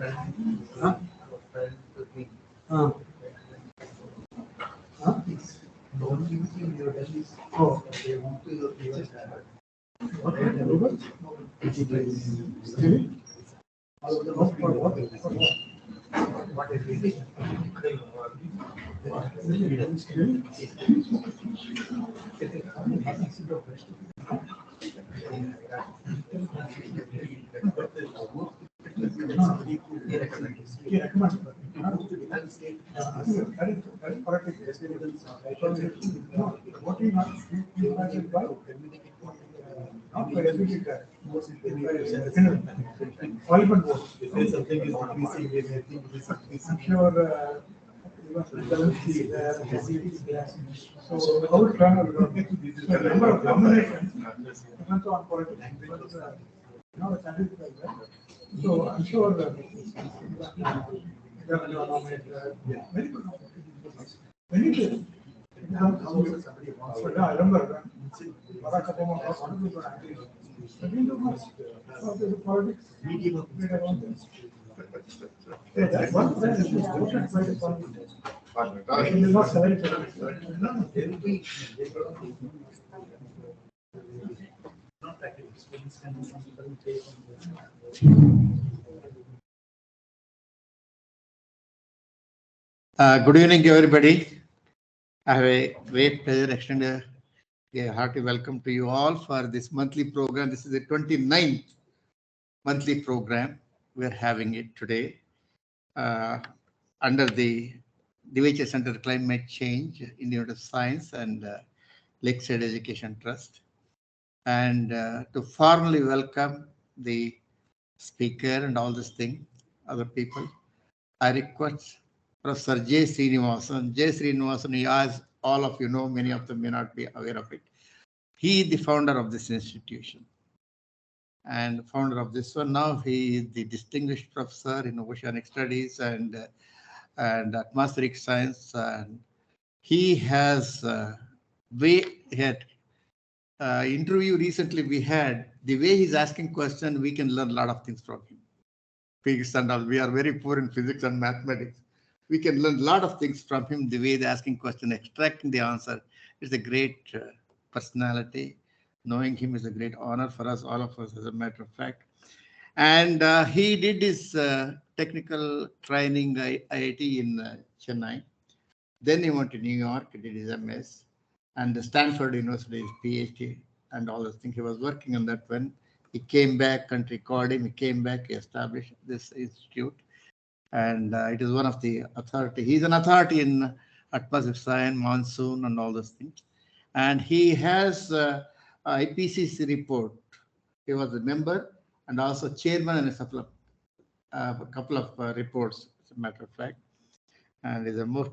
Huh? Huh? Don't use in your Delhi. Oh, they want to even that. Okay, Robert. Really? All of the most for what? What is it? So how it turn out? Number of nominations depends on politics. The country is like that. So I'm sure very good. Many people. I remember Barack Obama was one of the angry. I didn't do much of the politics. That's one thing that is important by the politics. It is not celebrated. Good evening, everybody. I have a great pleasure extend a hearty welcome to you all for this monthly program. This is the 29th monthly program. We are having it today under the DCCC Center Climate Change, Institute of Science and Lakeside Education Trust. And to formally welcome the speaker and all this thing, other people, I request Professor J. Srinivasan. J. Srinivasan, as all of you know, many of them may not be aware of it. He is the founder of this institution and founder of this one. Now he is the distinguished professor in oceanic studies and atmospheric science. And he has interview recently we had. The way he's asking questions, we can learn a lot of things from him. Physics and all. We are very poor in physics and mathematics. We can learn a lot of things from him. The way they're asking question, extracting the answer. It's a great personality. Knowing him is a great honor for us, all of us, as a matter of fact. And he did his technical training IIT in Chennai. Then he went to New York, did his MS, and the Stanford University, his PhD, and all those things. He was working on that when he came back, country called him, he came back, he established this institute. And it is one of the authority. He's an authority in atmospheric science, monsoon, and all those things. And he has IPCC report. He was a member and also chairman and a couple of reports, as a matter of fact. And is a more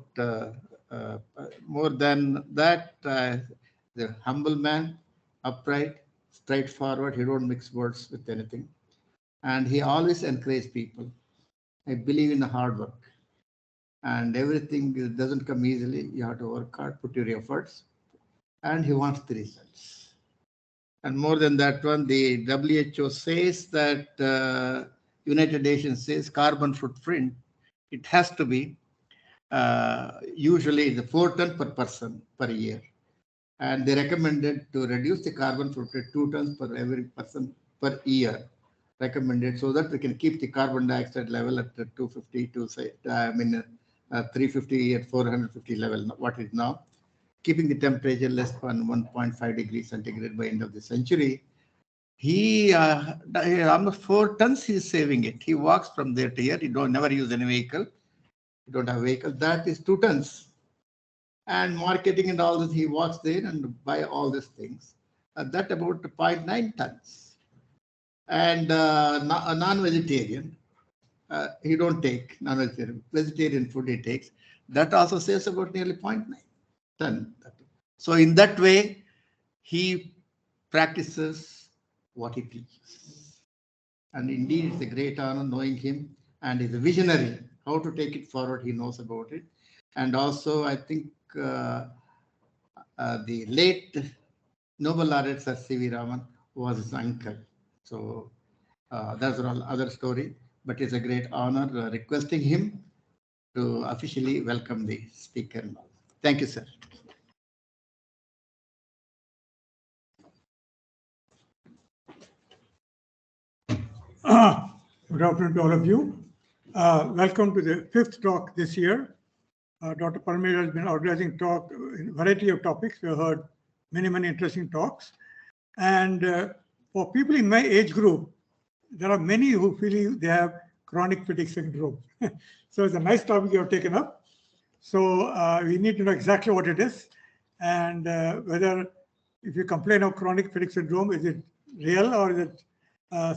than that, the humble man, upright, straightforward. He don't mix words with anything. And he always encourages people. I believe in the hard work. And everything doesn't come easily. You have to work hard, put your efforts. And he wants the results. And more than that one, the WHO says that United Nations says carbon footprint, it has to be usually the 4 tons per person per year. And they recommended to reduce the carbon footprint 2 tons per every person per year. Recommended so that we can keep the carbon dioxide level at 250 to say, 350 at 450 level, what is now. Keeping the temperature less than 1.5 degrees centigrade by end of the century. He almost 4 tons he is saving it. He walks from there to here. He never use any vehicle. You don't have a vehicle. That is 2 tons. And marketing and all this, he walks there and buy all these things. That about 0.9 tons. And a non-vegetarian, he don't take non-vegetarian. Vegetarian food he takes. That also saves about nearly 0.9 ton. So in that way, he practices what he teaches. And indeed, it's a great honor knowing him. And he's a visionary. How to take it forward, he knows about it. And also, I think the late Nobel laureate Sir C.V. Raman was his uncle. So that's another story. but it's a great honor requesting him to officially welcome the speaker. Thank you, sir. Good afternoon to all of you. Welcome to the fifth talk this year. Dr. Parmar has been organizing talk in a variety of topics. We have heard many interesting talks. And for people in my age group, there are many who feel they have chronic fatigue syndrome. So it's a nice topic you have taken up. So we need to know exactly what it is and whether if you complain of chronic fatigue syndrome, is it real or is it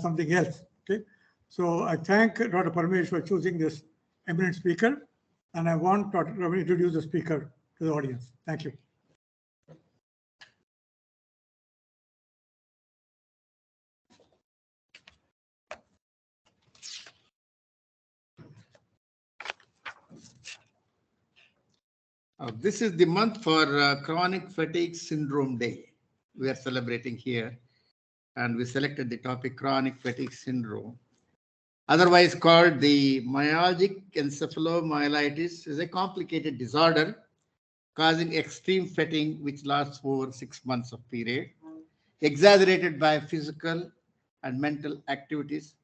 something else? Okay. So I thank Dr. Parmar for choosing this eminent speaker, and I want Dr. Parmar to introduce the speaker to the audience. Thank you. This is the month for Chronic Fatigue Syndrome Day. We are celebrating here, and we selected the topic Chronic Fatigue Syndrome. Otherwise called the myalgic encephalomyelitis, is a complicated disorder causing extreme fatigue which lasts over 6 months of period, exaggerated by physical and mental activities,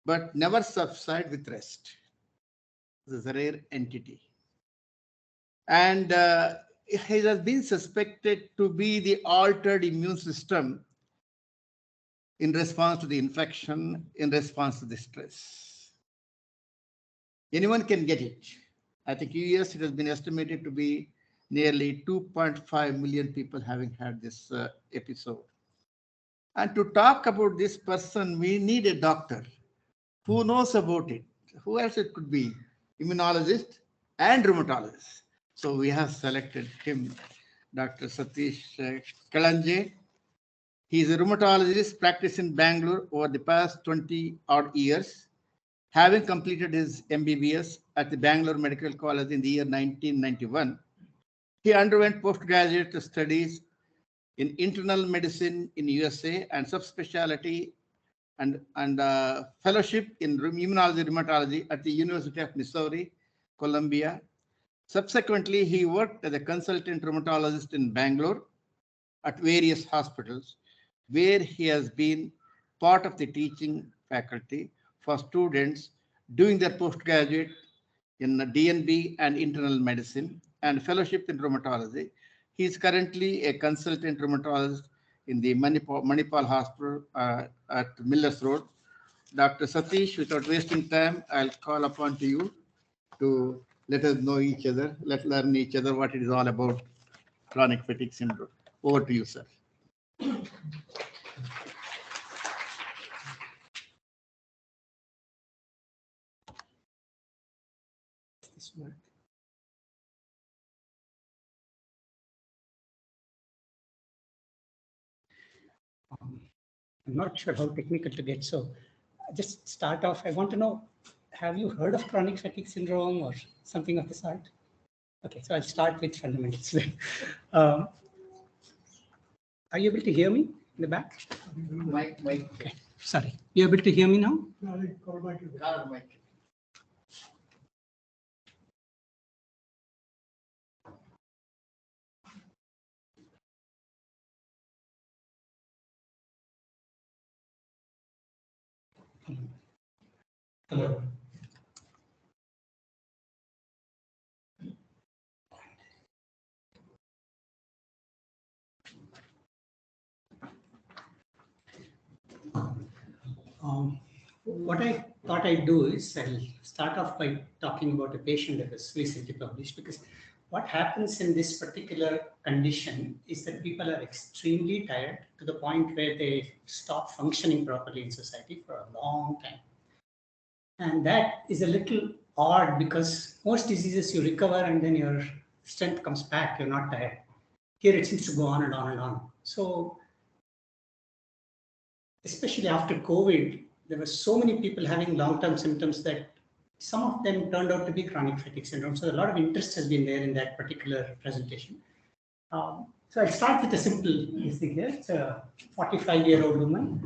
but never subside with rest. This is a rare entity. And it has been suspected to be the altered immune system in response to the infection, in response to the stress. Anyone can get it. I think US, it has been estimated to be nearly 2.5 million people having had this episode. And to talk about this person, we need a doctor who knows about it. Who else it could be? Immunologist and rheumatologist. So we have selected him, Dr. Satish Kalanje. He is a rheumatologist practiced in Bangalore over the past 20-odd years, having completed his MBBS at the Bangalore Medical College in the year 1991. He underwent postgraduate studies in internal medicine in USA and subspecialty and fellowship in immunology rheumatology at the University of Missouri, Columbia. Subsequently, he worked as a consultant rheumatologist in Bangalore at various hospitals, where he has been part of the teaching faculty for students doing their postgraduate in DNB and internal medicine and fellowship in rheumatology. He is currently a consultant rheumatologist in the Manipal Hospital at Millers Road. Dr. Satish, without wasting time, I'll call upon to you to let us know each other, let's learn each other what it is all about chronic fatigue syndrome. Over to you, sir. This work. I'm not sure how technical to get, so just start off. I want to know, have you heard of chronic fatigue syndrome or something of the sort? Okay, so I'll start with fundamentals. Are you able to hear me in the back? Mike. Okay, sorry. You able to hear me now? Mike. Hello. What I thought I'd do is I'll start off by talking about a patient that was recently published, because what happens in this particular condition is that people are extremely tired to the point where they stop functioning properly in society for a long time. And that is a little odd because most diseases you recover and then your strength comes back, you're not tired. Here it seems to go on and on and on. So especially after COVID, there were so many people having long-term symptoms that some of them turned out to be chronic fatigue syndrome. So a lot of interest has been there in that particular presentation. So I'll start with a simple thing here. It's a 45-year-old woman,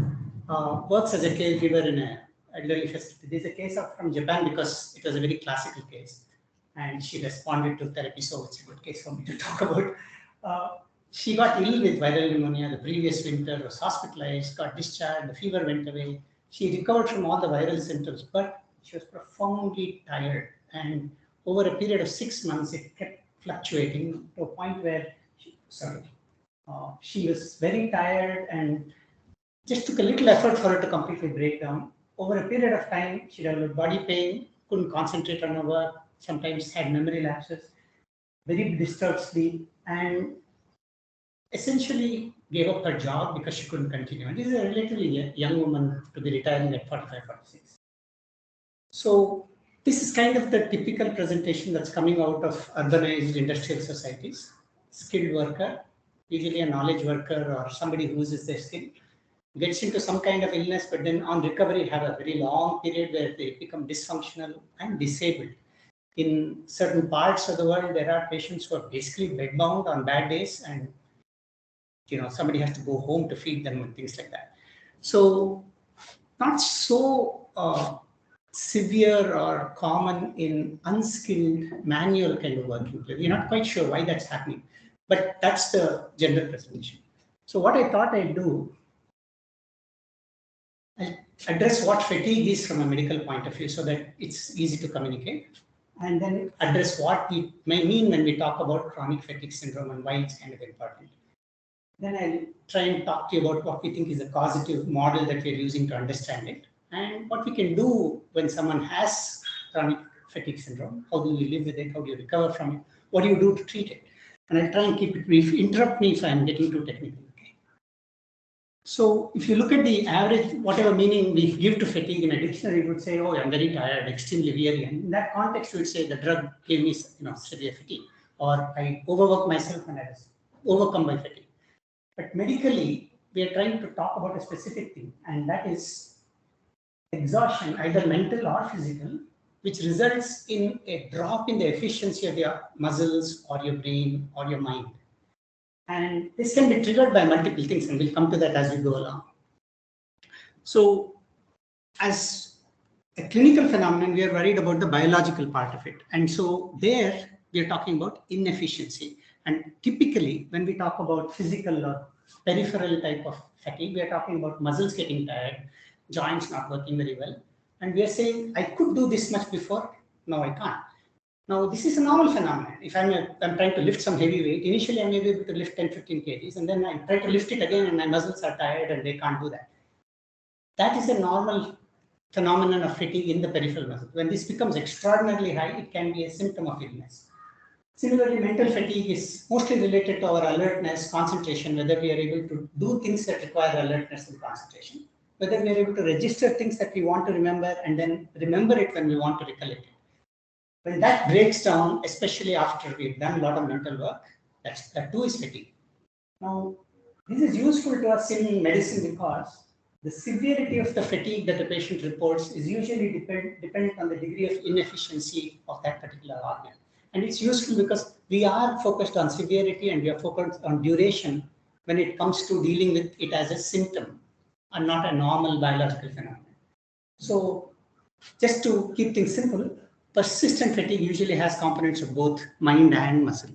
works as a caregiver in a elderly facility. There's a case from Japan because it was a very classical case, and she responded to therapy, so it's a good case for me to talk about. She got ill with viral pneumonia the previous winter, was hospitalized, got discharged, the fever went away. She recovered from all the viral symptoms, but she was profoundly tired. And over a period of 6 months, it kept fluctuating to a point where she was very tired and just took a little effort for her to completely break down. Over a period of time, she developed body pain, couldn't concentrate on her work, sometimes had memory lapses, very disturbed sleep, and essentially gave up her job because she couldn't continue. And this is a relatively young woman to be retiring at 45, 46. So this is kind of the typical presentation that's coming out of urbanized industrial societies. Skilled worker, usually a knowledge worker or somebody who uses their skill, gets into some kind of illness, but then on recovery have a very long period where they become dysfunctional and disabled. In certain parts of the world, there are patients who are basically bedbound on bad days, and somebody has to go home to feed them and things like that. So not so severe or common in unskilled manual kind of working. We're not quite sure why that's happening, but that's the general presentation. So what I thought I'd do, I'll address what fatigue is from a medical point of view so that it's easy to communicate, and then address what we may mean when we talk about chronic fatigue syndrome and why it's kind of important. Then I'll try and talk to you about what we think is a causative model that we're using to understand it, and what we can do when someone has chronic fatigue syndrome. How do we live with it? How do you recover from it? What do you do to treat it? And I'll try and keep it brief. Interrupt me if I'm getting too technical. Okay. So if you look at the average, whatever meaning we give to fatigue in a dictionary, it would say, oh, I'm very tired, extremely weary. And in that context, we would say the drug gave me severe fatigue, or I overworked myself and I was overcome by fatigue. But medically, we are trying to talk about a specific thing, and that is exhaustion, either mental or physical, which results in a drop in the efficiency of your muscles or your brain or your mind. And this can be triggered by multiple things, and we'll come to that as we go along. So as a clinical phenomenon, we are worried about the biological part of it. And so there, we are talking about inefficiency. And typically, when we talk about physical or peripheral type of fatigue, we are talking about muscles getting tired, joints not working very well. And we are saying, I could do this much before, now I can't. Now, this is a normal phenomenon. If I'm trying to lift some heavy weight, initially I may be able to lift 10, 15 kgs, and then I try to lift it again and my muscles are tired and they can't do that. That is a normal phenomenon of fatigue in the peripheral muscle. When this becomes extraordinarily high, it can be a symptom of illness. Similarly, mental fatigue is mostly related to our alertness, concentration, whether we are able to do things that require alertness and concentration, whether we are able to register things that we want to remember and then remember it when we want to recollect it. When that breaks down, especially after we've done a lot of mental work, that too is fatigue. Now, this is useful to us in medicine because the severity of the fatigue that the patient reports is usually dependent on the degree of inefficiency of that particular organ. And it's useful because we are focused on severity and we are focused on duration when it comes to dealing with it as a symptom and not a normal biological phenomenon. So just to keep things simple, persistent fatigue usually has components of both mind and muscle.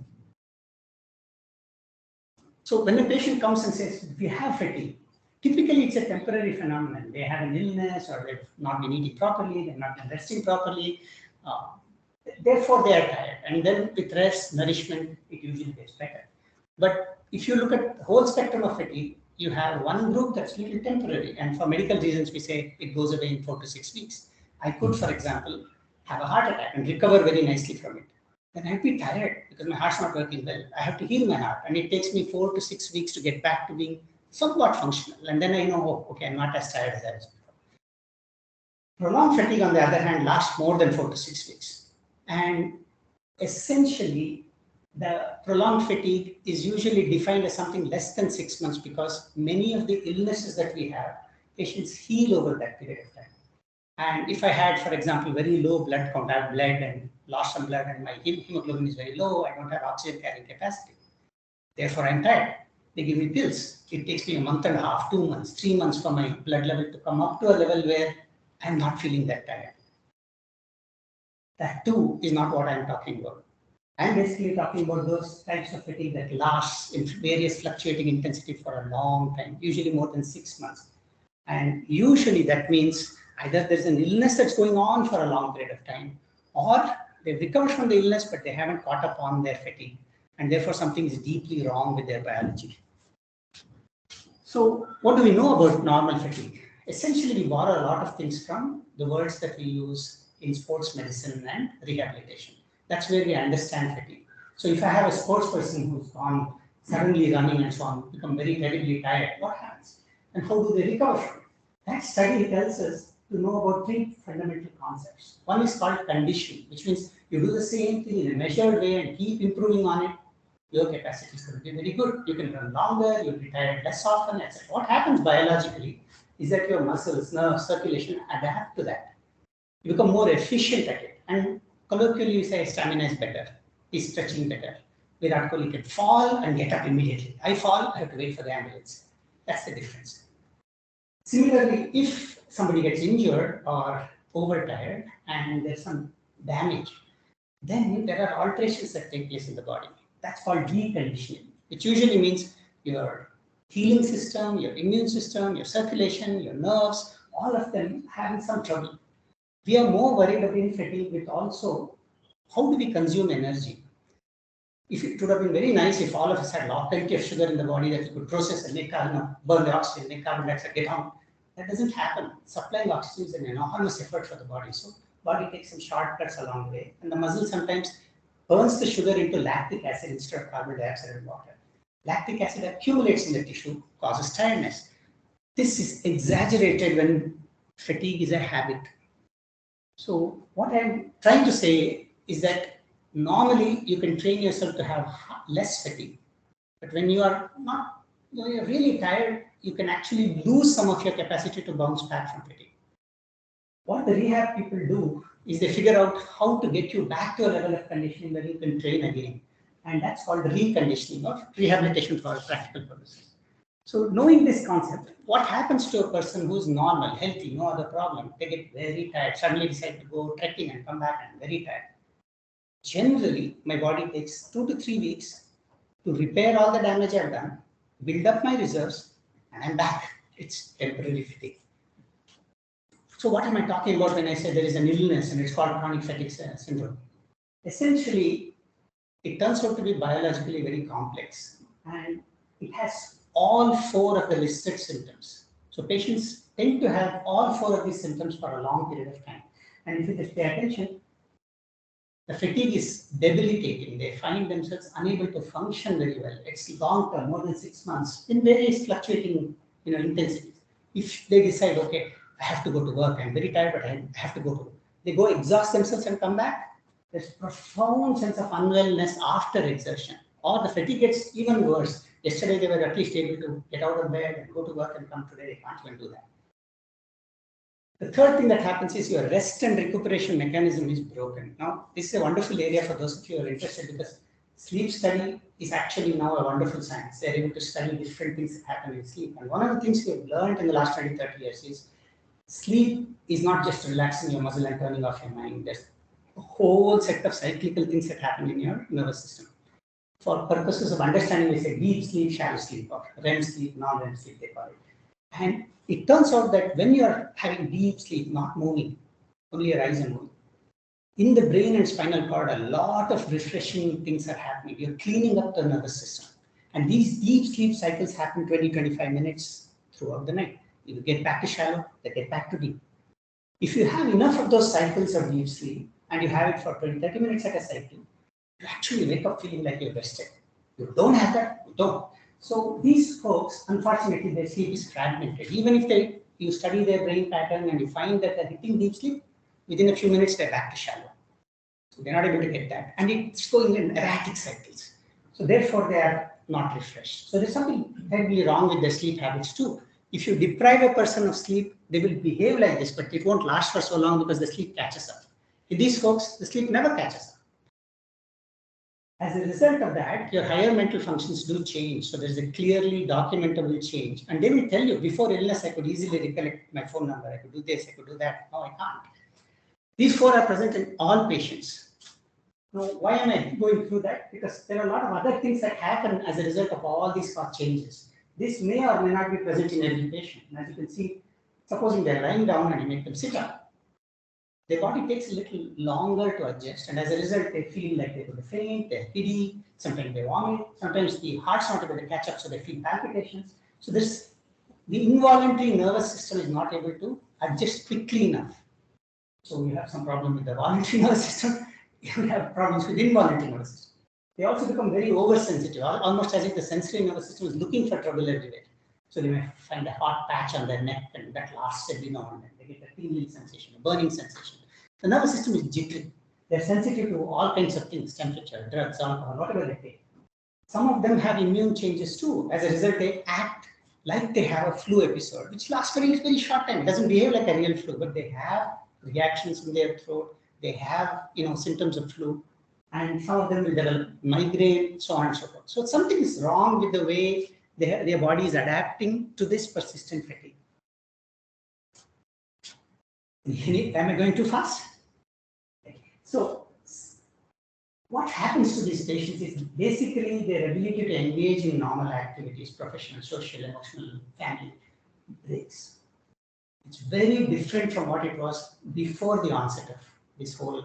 So when a patient comes and says, we have fatigue, typically it's a temporary phenomenon. They have an illness or they've not been eating properly, they've not been resting properly. Therefore, they are tired. And then with rest, nourishment, it usually gets better. But if you look at the whole spectrum of fatigue, you have one group that's really temporary. And for medical reasons, we say it goes away in 4 to 6 weeks. I could, for example, have a heart attack and recover very nicely from it. Then I'd be tired because my heart's not working well. I have to heal my heart. And it takes me 4 to 6 weeks to get back to being somewhat functional. And then I know, oh, okay, I'm not as tired as I was before. Prolonged fatigue, on the other hand, lasts more than 4 to 6 weeks. And essentially, the prolonged fatigue is usually defined as something less than 6 months because many of the illnesses that we have, patients heal over that period of time. And if I had, for example, very low blood count, I have bled and lost some blood and my hemoglobin is very low, I don't have oxygen carrying capacity. Therefore, I'm tired. They give me pills. It takes me a month and a half, 2 months, 3 months for my blood level to come up to a level where I'm not feeling that tired. That too is not what I'm talking about. I'm basically talking about those types of fatigue that lasts in various fluctuating intensity for a long time, usually more than 6 months. And usually that means either there's an illness that's going on for a long period of time, or they've recovered from the illness, but they haven't caught up on their fatigue. And therefore something is deeply wrong with their biology. So what do we know about normal fatigue? Essentially, we borrow a lot of things from the words that we use in sports medicine and rehabilitation. That's where we understand fatigue. So if I have a sports person who's gone suddenly running and so on, become very terribly tired, what happens? And how do they recover from it? That study tells us to know about 3 fundamental concepts. One is called conditioning, which means you do the same thing in a measured way and keep improving on it. Your capacity is going to be very good. You can run longer, you'll be tired less often, etc. What happens biologically is that your muscles, nerves, circulation adapt to that. You become more efficient at it. And colloquially, you say stamina is better, is stretching better. Virat Kohli can fall and get up immediately. I fall, I have to wait for the ambulance. That's the difference. Similarly, if somebody gets injured or overtired and there's some damage, then there are alterations that take place in the body. That's called reconditioning, which usually means your healing system, your immune system, your circulation, your nerves, all of them having some trouble. We are more worried about fatigue with also how do we consume energy. If it would have been very nice if all of us had plenty of sugar in the body that we could process and make burn the oxygen, make carbon dioxide, get on. That doesn't happen. Supplying oxygen is an enormous effort for the body. So body takes some shortcuts along the way, and the muscle sometimes burns the sugar into lactic acid instead of carbon dioxide and water. Lactic acid accumulates in the tissue, causes tiredness. This is exaggerated when fatigue is a habit. So what I'm trying to say is that normally you can train yourself to have less fatigue. But when you are not, you're really tired, you can actually lose some of your capacity to bounce back from fatigue. What the rehab people do is they figure out how to get you back to a level of conditioning where you can train again. And that's called reconditioning or rehabilitation for practical purposes. So knowing this concept, what happens to a person who's normal, healthy, no other problem, they get very tired, suddenly decide to go trekking and come back and very tired. Generally, my body takes 2 to 3 weeks to repair all the damage I've done, build up my reserves, and I'm back. It's temporary fatigue. So what am I talking about when I say there is an illness and it's called chronic fatigue syndrome? Essentially, it turns out to be biologically very complex, and it has all 4 of the listed symptoms. So patients tend to have all 4 of these symptoms for a long period of time. And if you just pay attention, the fatigue is debilitating. They find themselves unable to function very well. It's long term, more than 6 months, in various fluctuating intensities. If they decide, okay, I have to go to work, I'm very tired, but I have to go to work. They go exhaust themselves and come back. There's profound sense of unwellness after exertion, or the fatigue gets even worse. Yesterday, they were at least able to get out of bed and go to work and come today. They can't even do that. The third thing that happens is your rest and recuperation mechanism is broken. Now, this is a wonderful area for those of you who are interested, because sleep study is actually now a wonderful science. They're able to study different things that happen in sleep. And one of the things we have learned in the last 20, 30 years is sleep is not just relaxing your muscle and turning off your mind. There's a whole set of cyclical things that happen in your nervous system. For purposes of understanding, we say deep sleep, shallow sleep, or REM sleep, non-REM sleep, they call it. And it turns out that when you're having deep sleep, not moving, only your eyes are moving, in the brain and spinal cord, a lot of refreshing things are happening. You're cleaning up the nervous system. And these deep sleep cycles happen 20, 25 minutes throughout the night. You get back to shallow, they get back to deep. If you have enough of those cycles of deep sleep, and you have it for 20, 30 minutes at a cycle, you actually wake up feeling like you're rested. You don't have that, you don't. So these folks, unfortunately, their sleep is fragmented. Even if you study their brain pattern and you find that they're hitting deep sleep, within a few minutes, they're back to shallow. So they're not able to get that. And it's going in erratic cycles. So therefore, they are not refreshed. So there's something terribly wrong with their sleep habits too. If you deprive a person of sleep, they will behave like this, but it won't last for so long because the sleep catches up. In these folks, the sleep never catches up. As a result of that, your higher mental functions do change. So there's a clearly documentable change. And they will tell you, before illness, I could easily recollect my phone number. I could do this, I could do that. No, I can't. These 4 are present in all patients. Now, why am I going through that? Because there are a lot of other things that happen as a result of all these changes. This may or may not be present in every patient. And as you can see, supposing they're lying down and you make them sit up, their body takes a little longer to adjust, and as a result, they feel like they're going to faint, they're giddy, sometimes they vomit, sometimes the heart's not able to catch up, so they feel palpitations. So the involuntary nervous system is not able to adjust quickly enough. So you have some problem with the voluntary nervous system, you have problems with involuntary nervous system. They also become very oversensitive, almost as if the sensory nervous system is looking for trouble everywhere. So they may find a hot patch on their neck, and that lasts every now and then. They get a tingling sensation, a burning sensation. The nervous system is jittery. They're sensitive to all kinds of things, temperature, drugs, alcohol, whatever they take. Some of them have immune changes too. As a result, they act like they have a flu episode, which lasts for a very short time. It doesn't behave like a real flu, but they have reactions in their throat. They have, symptoms of flu, and some of them will develop migraine, so on and so forth. So something is wrong with the way their body is adapting to this persistent fatigue. Am I going too fast? So what happens to these patients is basically their ability to engage in normal activities, professional, social, emotional, family, breaks. It's very different from what it was before the onset of this whole,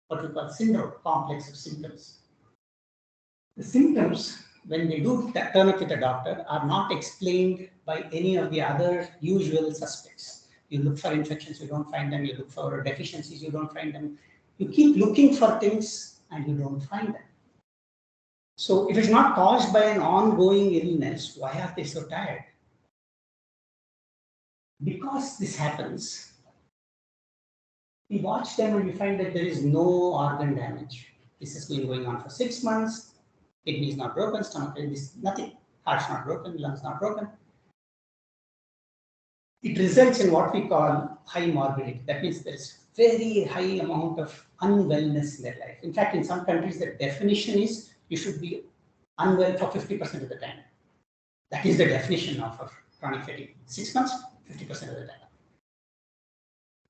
what we call syndrome, complex of symptoms. The symptoms, when they do turn up with a doctor, are not explained by any of the other usual suspects. You look for infections, you don't find them. You look for deficiencies, you don't find them. You keep looking for things and you don't find them. So if it's not caused by an ongoing illness, why are they so tired? Because this happens, we watch them and we find that there is no organ damage. This has been going on for 6 months. Kidney is not broken, stomach is nothing. Heart's not broken, lungs not broken. It results in what we call high morbidity. That means there's very high amount of unwellness in their life. In fact, in some countries, the definition is you should be unwell for 50% of the time. That is the definition of chronic fatigue. 6 months, 50% of the time.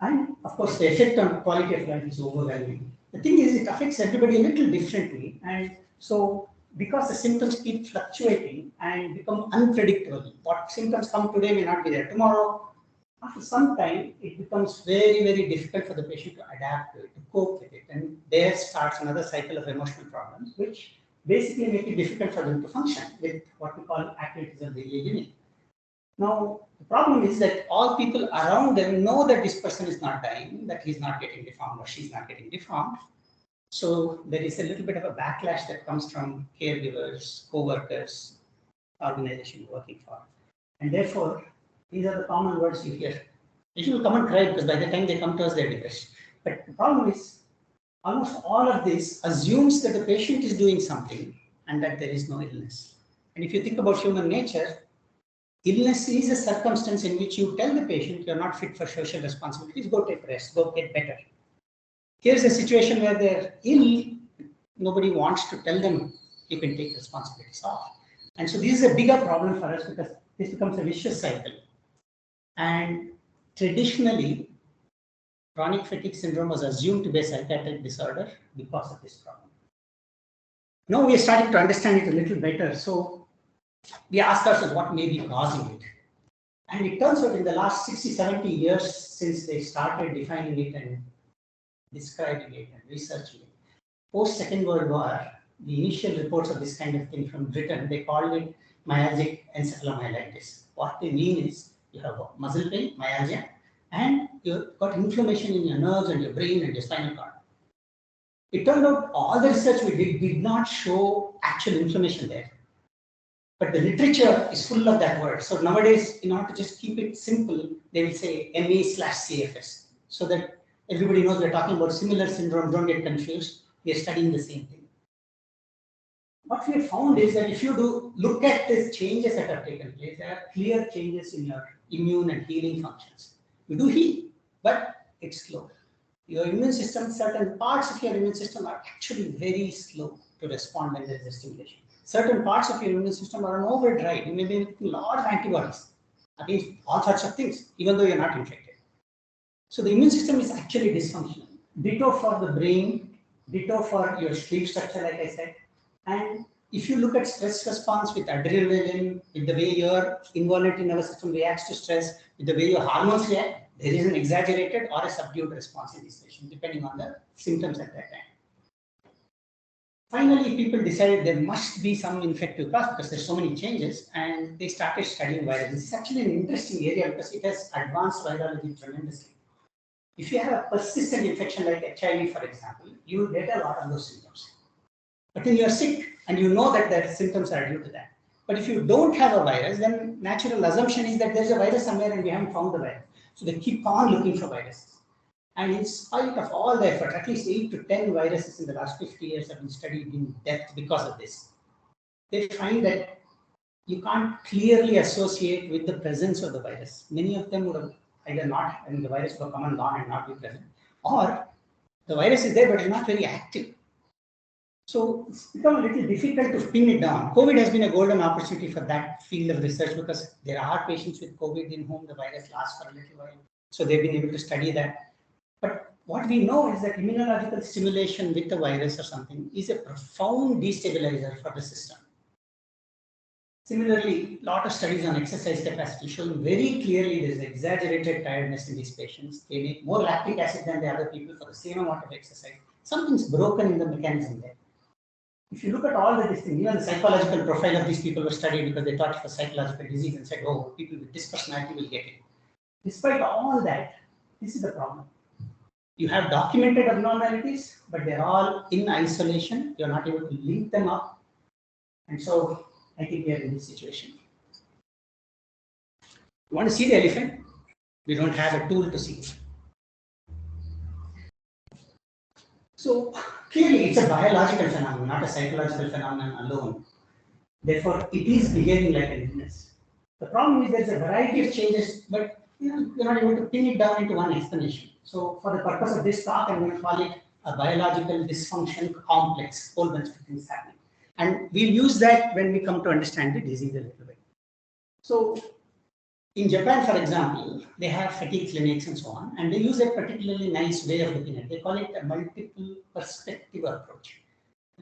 And of course, the effect on quality of life is overwhelming. The thing is, it affects everybody a little differently. And so, because the symptoms keep fluctuating and become unpredictable, what symptoms come today may not be there tomorrow. After some time, it becomes very, very difficult for the patient to adapt to it, to cope with it. And there starts another cycle of emotional problems, which basically make it difficult for them to function with what we call activities of daily living. Now, the problem is that all people around them know that this person is not dying, that he's not getting deformed or she's not getting deformed. So there is a little bit of a backlash that comes from caregivers, co-workers, organization working for. And therefore, these are the common words you hear. Patient will come and cry because by the time they come to us, they're depressed. But the problem is, almost all of this assumes that the patient is doing something and that there is no illness. And if you think about human nature, illness is a circumstance in which you tell the patient you're not fit for social responsibilities, go take rest, go get better. Here's a situation where they're ill, nobody wants to tell them you can take responsibilities off. And so this is a bigger problem for us because this becomes a vicious cycle. And traditionally, chronic fatigue syndrome was assumed to be a psychiatric disorder because of this problem. Now we are starting to understand it a little better. So we ask ourselves what may be causing it. And it turns out in the last 60, 70 years since they started defining it and describing it and researching it, post-Second World War, the initial reports of this kind of thing from Britain, they called it myalgic encephalomyelitis. What they mean is you have muscle pain, myalgia, and you've got inflammation in your nerves and your brain and your spinal cord. It turned out all the research we did not show actual inflammation there. But the literature is full of that word. So nowadays, in order to just keep it simple, they will say ME/CFS, so that everybody knows we're talking about similar syndrome, don't get confused. We are studying the same thing. What we have found is that if you look at the changes that have taken place, there are clear changes in your immune and healing functions. You do heal, but it's slow. Your immune system, certain parts of your immune system are actually very slow. to respond when there is a stimulation. Certain parts of your immune system are on overdrive. You may be making a lot of antibodies against all sorts of things, even though you're not infected. So the immune system is actually dysfunctional. Ditto for the brain, ditto for your sleep structure, like I said. And if you look at stress response with adrenaline, with the way your involuntary nervous system reacts to stress, with the way your hormones react, there is an exaggerated or a subdued response in this patient, depending on the symptoms at that time. Finally, people decided there must be some infective cause because there's so many changes, and they started studying viruses. This is actually an interesting area because it has advanced virology tremendously. If you have a persistent infection like HIV, for example, you will get a lot of those symptoms. But then you are sick and you know that the symptoms are due to that. But if you don't have a virus, then natural assumption is that there's a virus somewhere and we haven't found the virus. So they keep on looking for viruses. And in spite of all the effort, at least 8 to 10 viruses in the last 50 years have been studied in depth because of this. They find that you can't clearly associate with the presence of the virus. Many of them would have either not, I mean, the virus would have come and gone and not be present, or the virus is there but it's not very active. So it's become a little difficult to pin it down. COVID has been a golden opportunity for that field of research because there are patients with COVID in whom the virus lasts for a little while. So they've been able to study that. But what we know is that immunological stimulation with the virus or something is a profound destabilizer for the system. Similarly, a lot of studies on exercise capacity showing very clearly there is exaggerated tiredness in these patients. They make more lactic acid than the other people for the same amount of exercise. Something's broken in the mechanism there. If you look at all the things, even the psychological profile of these people were studied because they thought it was psychological disease and said, oh, people with this personality will get it. Despite all that, this is the problem. You have documented abnormalities, but they're all in isolation. You're not able to link them up. And so I think we are in this situation. You want to see the elephant? We don't have a tool to see it. So clearly it's a biological phenomenon, not a psychological phenomenon alone. Therefore, it is behaving like an illness. The problem is there's a variety of changes, but you're not able to pin it down into one explanation. So for the purpose of this talk, I'm going to call it a biological dysfunction complex, whole bunch of things happening. And we'll use that when we come to understand the disease a little bit. So in Japan, for example, they have fatigue clinics and so on, and they use a particularly nice way of looking at it. They call it a multiple perspective approach,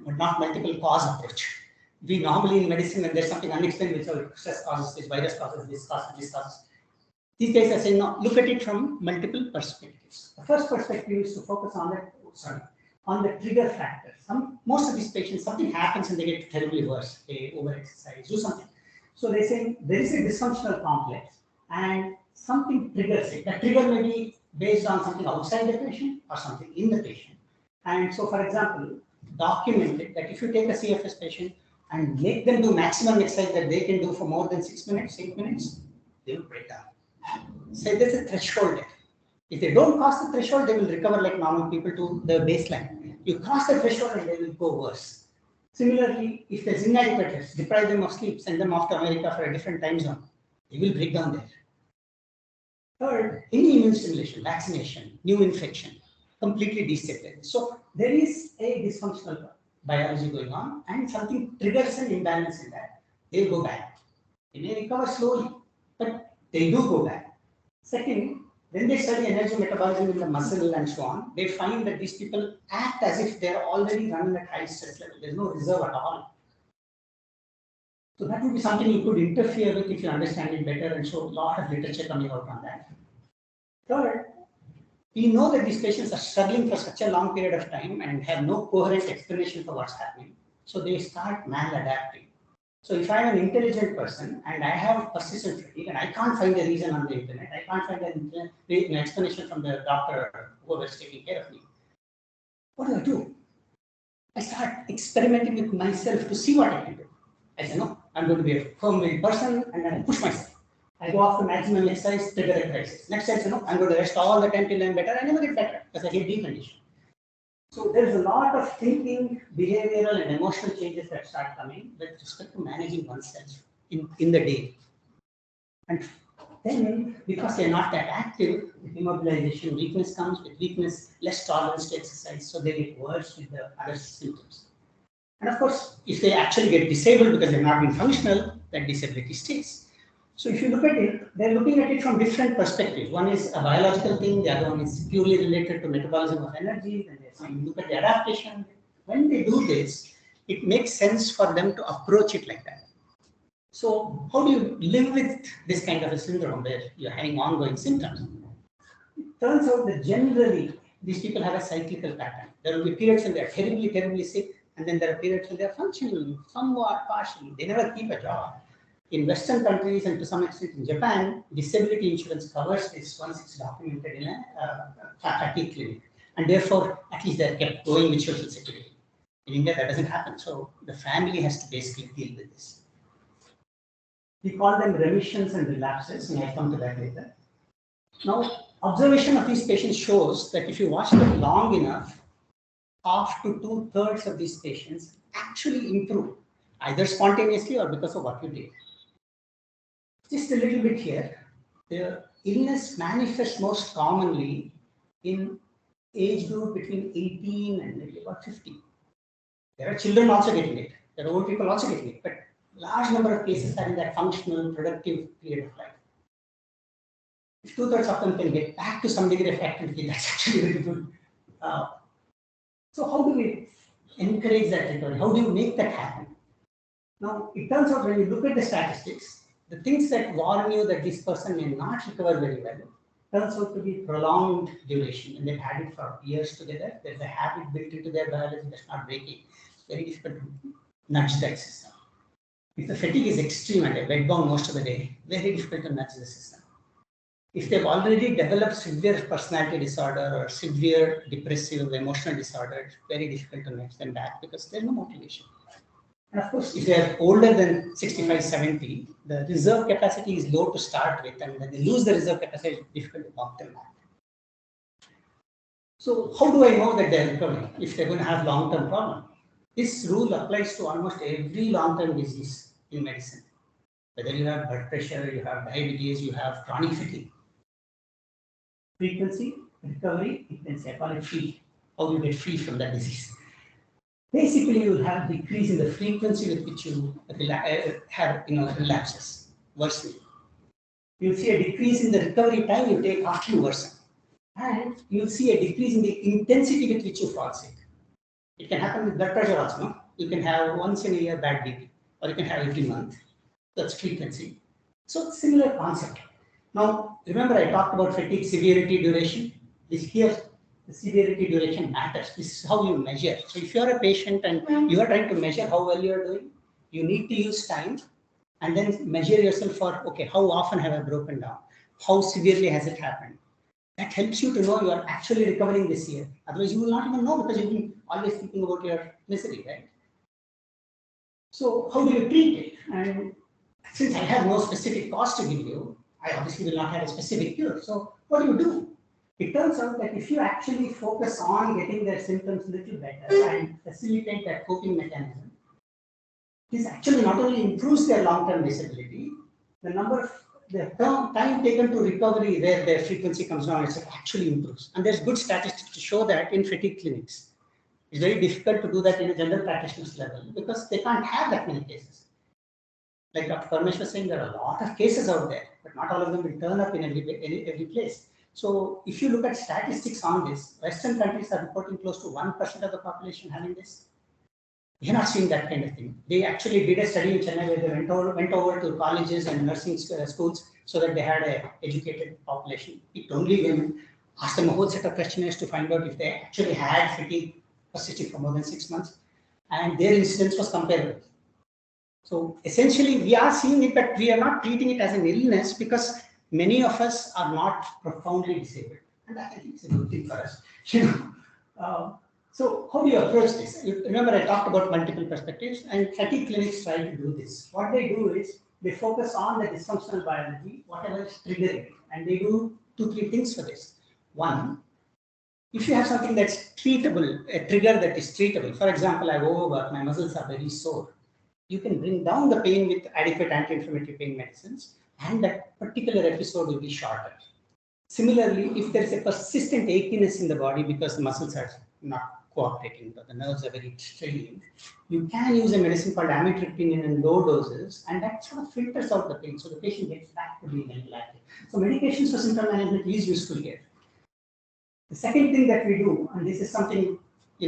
but not multiple cause approach. We normally in medicine, when there's something unexplained, which stress causes this, virus causes this, causes this, causes. These guys are saying, no, look at it from multiple perspectives. The first perspective is to focus on the trigger factor. Most of these patients, something happens and they get terribly worse. They overexercise, do something. So they say there is a dysfunctional complex and something triggers it. The trigger may be based on something outside the patient or something in the patient. And so, for example, document it that if you take a CFS patient and make them do maximum exercise that they can do for more than 6 minutes, 8 minutes, they will break down. Say there's a threshold there. If they don't cross the threshold, they will recover like normal people to the baseline. You cross the threshold and they will go worse. Similarly, if there's inadequate rest, deprive them of sleep, send them off to America for a different time zone, they will break down there. Third, any immune stimulation, vaccination, new infection, completely destabilized. So there is a dysfunctional biology going on and something triggers an imbalance in that. They'll go back. They may recover slowly, but they do go back. Second, when they study energy metabolism in the muscle and so on, they find that these people act as if they're already running at high stress level. There's no reserve at all. So that would be something you could interfere with if you understand it better, and so a lot of literature coming out on that. Third, we know that these patients are struggling for such a long period of time and have no coherent explanation for what's happening. So they start maladapting. So if I'm an intelligent person and I have persistent fatigue and I can't find a reason on the internet, I can't find an explanation from the doctor or whoever's taking care of me, what do? I start experimenting with myself to see what I can do. I say, no, I'm going to be a firm-willed person and then I push myself. I go off the maximum exercise, trigger a crisis. Next I say, no, I'm going to rest all the time till I'm better. I never get better because I get deconditioned. So there's a lot of thinking, behavioral and emotional changes that start coming with respect to managing oneself in the day. And then because they're not that active, with immobilization, weakness comes. With weakness, less tolerance to exercise. So they get worse with the other symptoms. And of course, if they actually get disabled because they're not being functional, that disability stays. So if you look at it, they're looking at it from different perspectives. One is a biological thing, the other one is purely related to metabolism of energy, and they're saying look at the adaptation. When they do this, it makes sense for them to approach it like that. So how do you live with this kind of a syndrome where you're having ongoing symptoms? It turns out that generally these people have a cyclical pattern. There will be periods when they're terribly, terribly sick, and then there are periods when they're functioning somewhat partially. They never keep a job. In Western countries and to some extent in Japan, disability insurance covers this once it's documented in a fatigue clinic. And therefore, at least they're kept going with social security. In India, that doesn't happen. So the family has to basically deal with this. We call them remissions and relapses, and I'll come to that later. Now, observation of these patients shows that if you watch them long enough, half to 2/3 of these patients actually improve, either spontaneously or because of what you did. Just a little bit here. The illness manifests most commonly in age group between 18 and maybe about 50. There are children also getting it. There are old people also getting it. But large number of cases are in that functional, productive period of life. If 2/3 of them can get back to some degree of activity, that's actually very good. So how do we encourage that recovery? How do you make that happen? Now, it turns out when you look at the statistics, the things that warn you that this person may not recover very well turns out to be prolonged duration, and they've had it for years together. There's a habit built into their biology that's not breaking. It's very difficult to nudge that system. If the fatigue is extreme and they're bedbound most of the day, very difficult to nudge the system. If they've already developed severe personality disorder or severe depressive emotional disorder, it's very difficult to nudge them back because there's no motivation. And of course, if they are older than 65, 70, the reserve capacity is low to start with, and when they lose the reserve capacity, it's difficult to bump them back. So how do I know that they're recovering if they're going to have long-term problem? This rule applies to almost every long-term disease in medicine. Whether you have blood pressure, you have diabetes, you have chronic fatigue. Frequency, recovery, intensity. I call it free. How do you get free from that disease? Basically, you will have decrease in the frequency with which you have relapses, worsening. You'll see a decrease in the recovery time you take after you worsen. And you'll see a decrease in the intensity with which you fall sick. It can happen with blood pressure also. No? You can have once in a year bad BP, or you can have every month. That's frequency. So similar concept. Now, remember I talked about fatigue, severity, duration. This here, the severity, duration matters. This is how you measure. So if you're a patient and you are trying to measure how well you're doing, you need to use time and then measure yourself for, okay, how often have I broken down? How severely has it happened? That helps you to know you are actually recovering this year. Otherwise, you will not even know because you've been always thinking about your misery, right? So how do you treat it? And since I have no specific cause to give you, I obviously will not have a specific cure. So what do? It turns out that if you actually focus on getting their symptoms a little better and facilitate that coping mechanism, this actually not only improves their long-term disability, the time taken to recovery where their frequency comes down, it actually improves. And there's good statistics to show that in fatigue clinics. It's very difficult to do that in a general practitioner's level because they can't have that many cases. Like Dr. Parmesh was saying, there are a lot of cases out there, but not all of them will turn up in every place. So if you look at statistics on this, Western countries are reporting close to 1% of the population having this. We're not seeing that kind of thing. They actually did a study in Chennai where they went over to colleges and nursing schools so that they had an educated population. Picked only women, asked them a whole set of questionnaires to find out if they actually had fatigue persisting for more than 6 months, and their incidence was comparable. So essentially, we are seeing it, but we are not treating it as an illness because many of us are not profoundly disabled, and that I think is a good thing for us. So how do you approach this? Remember, I talked about multiple perspectives, and fatigue clinics try to do this. What they do is they focus on the dysfunctional biology, whatever is triggering it, and they do 2-3 things for this. One, if you have something that's treatable, a trigger that is treatable, for example, I've overworked, my muscles are very sore, you can bring down the pain with adequate anti-inflammatory pain medicines, and that particular episode will be shorter. Similarly, if there is a persistent achiness in the body because the muscles are not cooperating, but the nerves are very strained, you can use a medicine called amitriptyline in low doses, and that sort of filters out the pain, so the patient gets back to being active. So medications for symptom management is useful here. The second thing that we do, and this is something, we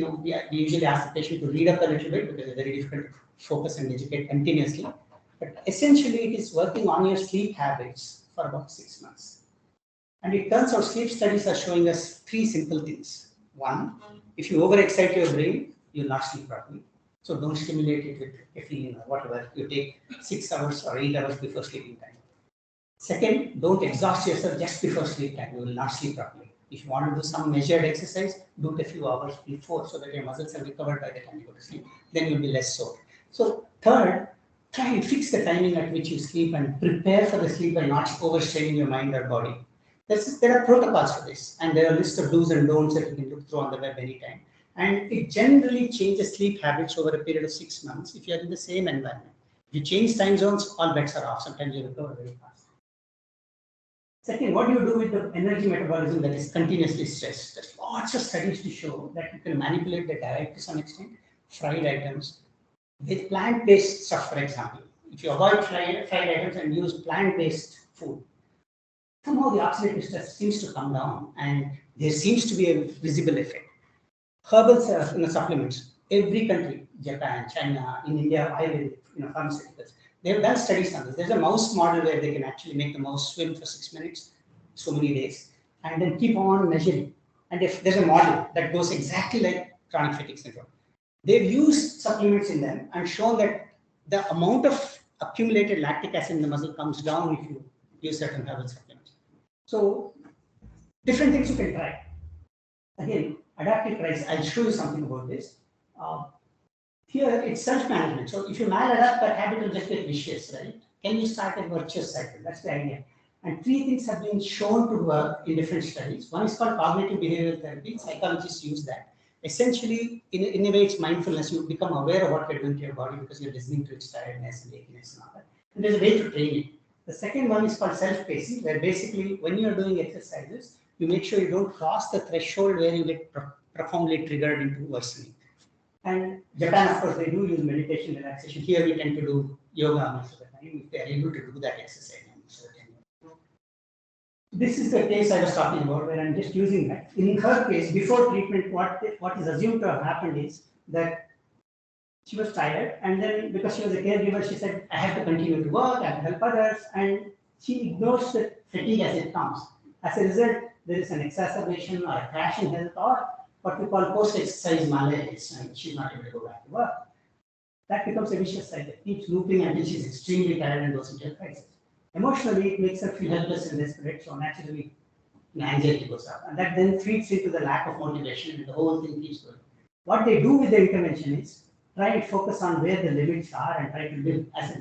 usually ask the patient to read up a little bit because it's very difficult to focus and educate continuously. But essentially, it is working on your sleep habits for about 6 months. And it turns out sleep studies are showing us 3 simple things. One, if you overexcite your brain, you'll not sleep properly. So don't stimulate it with caffeine or whatever. You take 6 hours or 8 hours before sleeping time. Second, don't exhaust yourself just before sleep time. You will not sleep properly. If you want to do some measured exercise, do it a few hours before so that your muscles are recovered by the time you go to sleep. Then you'll be less sore. So third, try and fix the timing at which you sleep and prepare for the sleep by not overstraining your mind or body. There are protocols for this, and there are lists of do's and don'ts that you can look through on the web anytime. And it generally changes sleep habits over a period of 6 months if you are in the same environment. If you change time zones, all bets are off. Sometimes you recover very fast. Second, what do you do with the energy metabolism that is continuously stressed? There's lots of studies to show that you can manipulate the diet to some extent, fried items, with plant-based stuff, for example. If you avoid fried items and use plant-based food, somehow the oxidative stress seems to come down and there seems to be a visible effect. Herbal supplements, every country, Japan, China, in India, pharmaceuticals, they have done studies on this. There's a mouse model where they can actually make the mouse swim for 6 minutes, so many days, and then keep on measuring. And if there's a model that goes exactly like chronic fatigue syndrome, they've used supplements in them and shown that the amount of accumulated lactic acid in the muscle comes down if you use certain herbal supplements. So different things you can try. Again, adaptive pricing, I'll show you something about this. Here it's self-management. So if you maladapt, that habit will just get vicious, right? Can you start a virtuous cycle? That's the idea. And 3 things have been shown to work in different studies. One is called cognitive behavioral therapy. Psychologists use that. Essentially, in a way, it's mindfulness. You become aware of what you're doing to your body because you're listening to its tiredness and achiness and all that. And there's a way to train it. The second one is called self-pacing, where basically when you're doing exercises, you make sure you don't cross the threshold where you get profoundly triggered into worsening. And Japan, of course, they do use meditation, relaxation. Here we tend to do yoga most of the time if they are able to do that exercise. This is the case I was talking about where I'm just using that. In her case, before treatment, what is assumed to have happened is that she was tired, and then because she was a caregiver, she said, I have to continue to work, I have to help others, and she ignores the fatigue as it comes. As a result, there is an exacerbation or a crash in health or what we call post-exercise malaise, and she's not able to go back to work. That becomes a vicious cycle. It keeps looping until she's extremely tired and goes into a crisis. Emotionally, it makes her feel helpless and desperate, so naturally, anxiety goes up. And that then feeds into the lack of motivation, and the whole thing keeps going. What they do with the intervention is try and focus on where the limits are and try to live as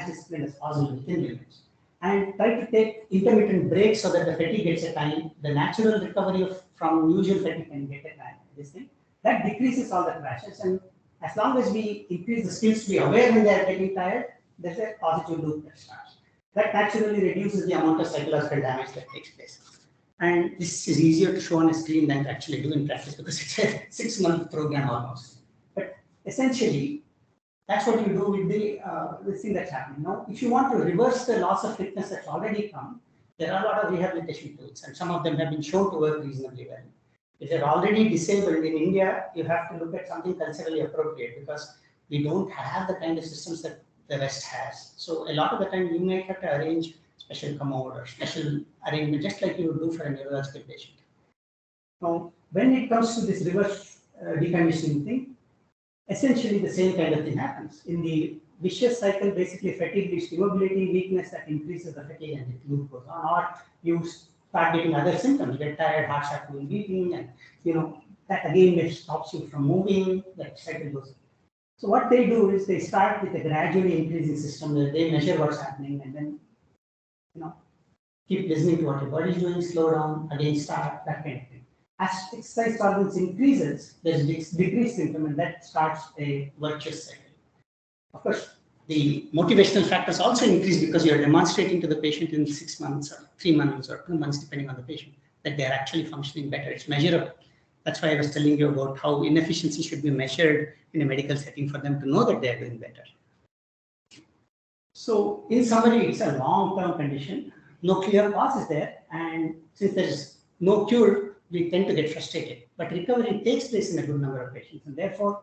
disciplined as possible within limits. And try to take intermittent breaks so that the fatigue gets a time, the natural recovery from usual fatigue can get a time. This thing that decreases all the crashes, and as long as we increase the skills to be aware when they are getting tired, there's a positive loop that starts. That naturally reduces the amount of psychological damage that takes place. And this is easier to show on a screen than to actually do in practice because it's a 6-month program almost. But essentially, that's what you do with the thing that's happening. Now, if you want to reverse the loss of fitness that's already come, there are a lot of rehabilitation tools, and some of them have been shown to work reasonably well. If you're already disabled in India, you have to look at something culturally appropriate because we don't have the kind of systems that the West has. So a lot of the time, you may have to arrange special commode or special arrangement, just like you would do for a neurological patient. Now, when it comes to this reverse deconditioning thing, essentially the same kind of thing happens. In the vicious cycle, basically fatigue leads to immobility, weakness that increases the fatigue and the loop goes on, or you start getting other symptoms, get tired, heart starts beating, and that again stops you from moving, that cycle goes on. So what they do is they start with a gradually increasing system where they measure what's happening and then keep listening to what your body is doing, slow down, again start, that kind of thing. As exercise tolerance increases, there's decreased symptom, and that starts a virtuous cycle. Of course, the motivational factors also increase because you are demonstrating to the patient in 6 months or 3 months or 2 months, depending on the patient, that they are actually functioning better. It's measurable. That's why I was telling you about how inefficiency should be measured in a medical setting for them to know that they are doing better. So in summary, it's a long-term condition. No clear cause is there. And since there is no cure, we tend to get frustrated. But recovery takes place in a good number of patients. And therefore,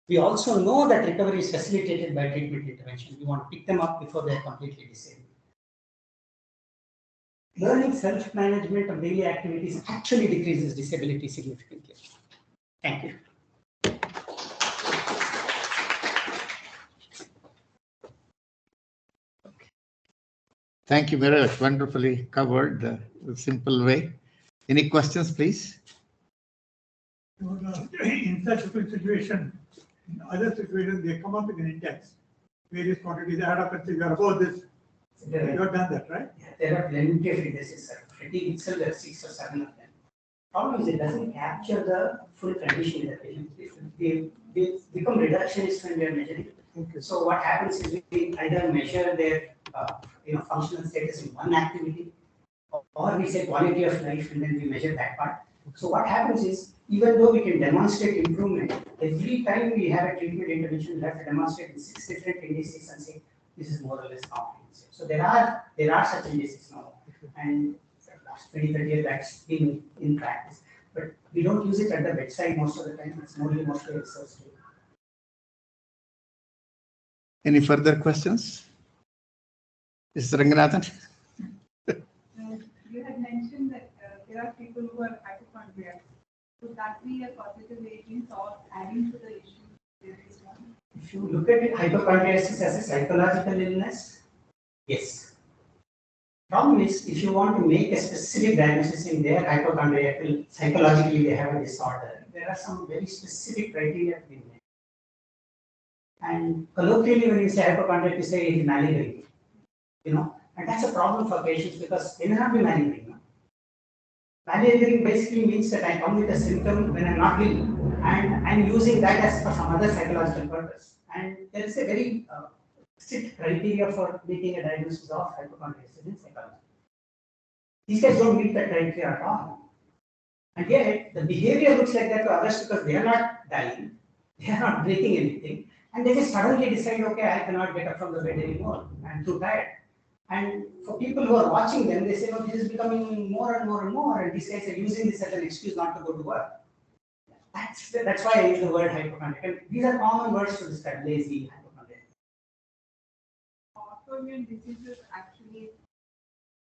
we also know that recovery is facilitated by treatment intervention. We want to pick them up before they are completely disabled. Learning self-management of daily activities actually decreases disability significantly. Thank you. Thank you very much. Wonderfully covered the simple way. Any questions, please? In such a situation, in other situations, they come up with an index, various quantities add up and say, we are above this. You have done that, right? Yeah, there are plenty of indices. Fatigue itself, there are 6 or 7 of them. Problem is, it doesn't capture the full condition in the patient. They become reductionist when we are measuring. Okay. So what happens is we either measure their functional status in one activity, or we say quality of life, and then we measure that part. So what happens is, even though we can demonstrate improvement, every time we have a treatment intervention, we have to demonstrate in 6 different indices and say this is more or less comprehensive. So there are such indices now, and for the last 20-30 years that's been in practice. But we don't use it at the bedside most of the time. It's mostly research. Any further questions? Mr. Ranganathan? You had mentioned that there are people who are hypochondriac. Would that be a positive agent or adding to the issue? If you look at it, hypochondriasis as a psychological illness, yes. Problem is, if you want to make a specific diagnosis in their hypochondriacal, psychologically they have a disorder, there are some very specific criteria to be made. And colloquially, when you say hypochondriac, you say it is malingering, and that's a problem for patients because they may not be malingering. Malingering basically means that I come with a symptom when I'm not ill, and I'm using that as for some other psychological purpose. And there is a very strict criteria for making a diagnosis of hypochondriasis in psychology. These guys don't meet that criteria at all. And yet, the behavior looks like that to others because they are not dying, they are not breathing anything, and they just suddenly decide, okay, I cannot get up from the bed anymore, I'm too tired. And for people who are watching them, they say, no, this is becoming more and more and more, and these guys are using this as an excuse not to go to work. That's why I use the word hypochondriac. And these are common words to describe lazy, hypochondriac. Autoimmune diseases actually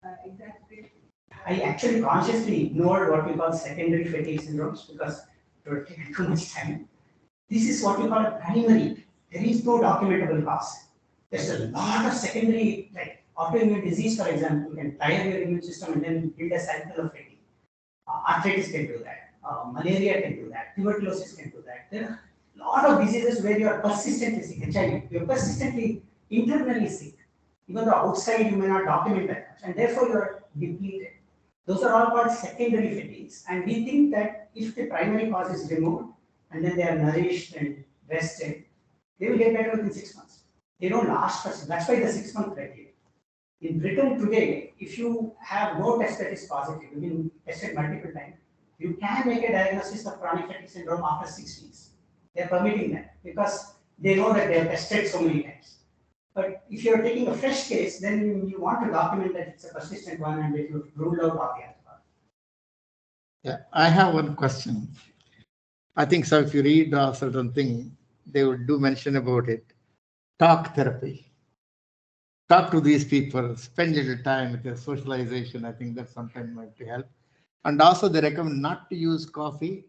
exacerbate. I actually consciously ignored what we call secondary fatigue syndromes because it would take too much time. This is what we call a primary. There is no documentable cause. There's a lot of secondary, like autoimmune disease, for example, can tire your immune system and then build a cycle of fatigue. Arthritis can do that. Malaria can do that. Tuberculosis can do that. There are a lot of diseases where you are persistently sick. HIV, you are persistently internally sick. Even though outside you may not document that much, and therefore you are depleted. Those are all called secondary fatigues. And we think that if the primary cause is removed and then they are nourished and rested, they will get better within 6 months. They don't last for, that's why the 6-month criteria. In Britain today, if you have no test that is positive, you've been tested multiple times, you can make a diagnosis of chronic fatigue syndrome after 6 weeks. They're permitting that because they know that they have tested so many times. But if you're taking a fresh case, then you want to document that it's a persistent one and that you've ruled out all the antibiotics. Yeah, I have one question. I think so. If you read a certain thing, they would do mention about it. Talk therapy. Talk to these people, spend a little time with their socialization. I think that sometimes might help. And also they recommend not to use coffee,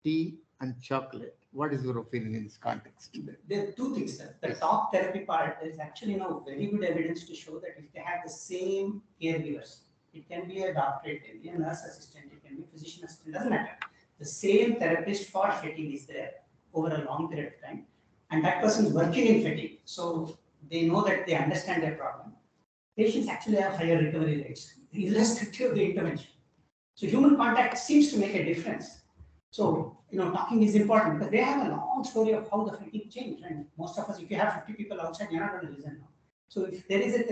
tea, and chocolate. What is your opinion in this context? There are two things. The talk therapy part, there is actually now very good evidence to show that if they have the same caregivers, it can be a doctor, it can be a nurse assistant, it can be a physician assistant, doesn't matter. The same therapist for fatigue is there over a long period of time. And that person is working in fatigue. So they know that they understand their problem. Patients actually have higher recovery rates, irrespective of the intervention. So human contact seems to make a difference. So talking is important because they have a long story of how the fatigue changed. And most of us, if you have 50 people outside, you're not going to listen now. So if there is a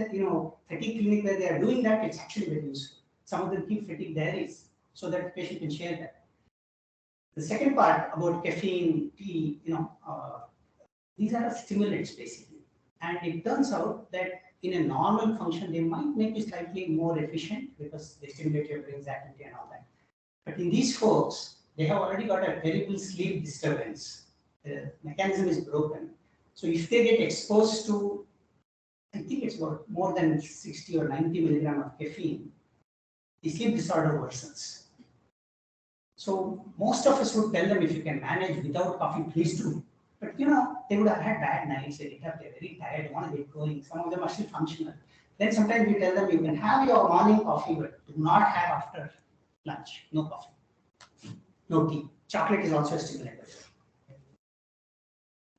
fatigue clinic where they are doing that, it's actually very useful. Some of them keep fatigue diaries so that the patient can share that. The second part about caffeine, tea, these are stimulants basically. And it turns out that in a normal function, they might make you slightly more efficient because they stimulate your brain's activity and all that. But in these folks, they have already got a terrible sleep disturbance. The mechanism is broken. So if they get exposed to, I think it's about more than 60 or 90 milligram of caffeine, the sleep disorder worsens. So most of us would tell them, if you can manage without coffee, please do. But they would have had bad nights, they're very tired, they want to get going. Some of them are still functional. Then sometimes we tell them, you can have your morning coffee, but do not have after lunch. No coffee, no tea. Chocolate is also a stimulant.